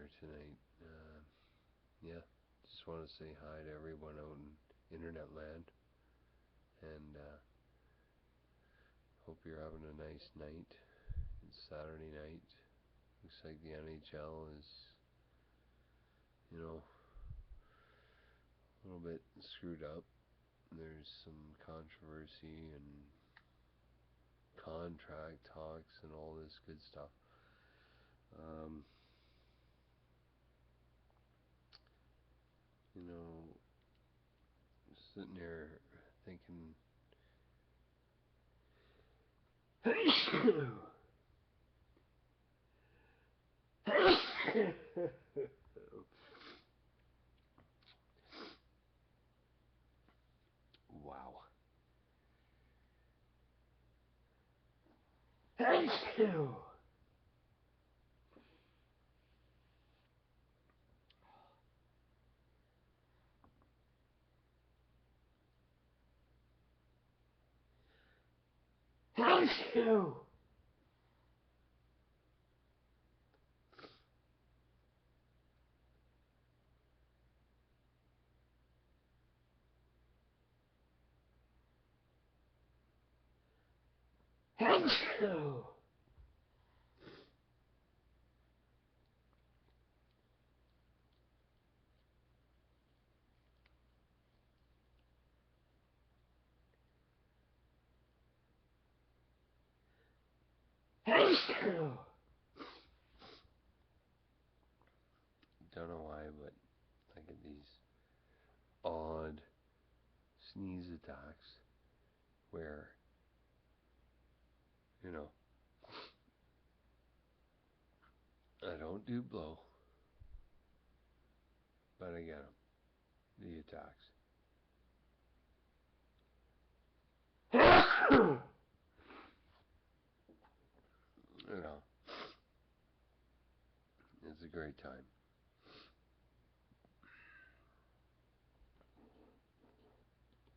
here tonight. Yeah, just want to say hi to everyone out in internet land, and hope you're having a nice night. It's Saturday night. Looks like the NHL is, you know, a little bit screwed up. There's some controversy and contract talks and all this good stuff. Um, you know, sitting here thinking, wow. Don't know why, but I get these odd sneeze attacks where, you know, I don't do blow, but I get them, the attacks. You know, it's a great time.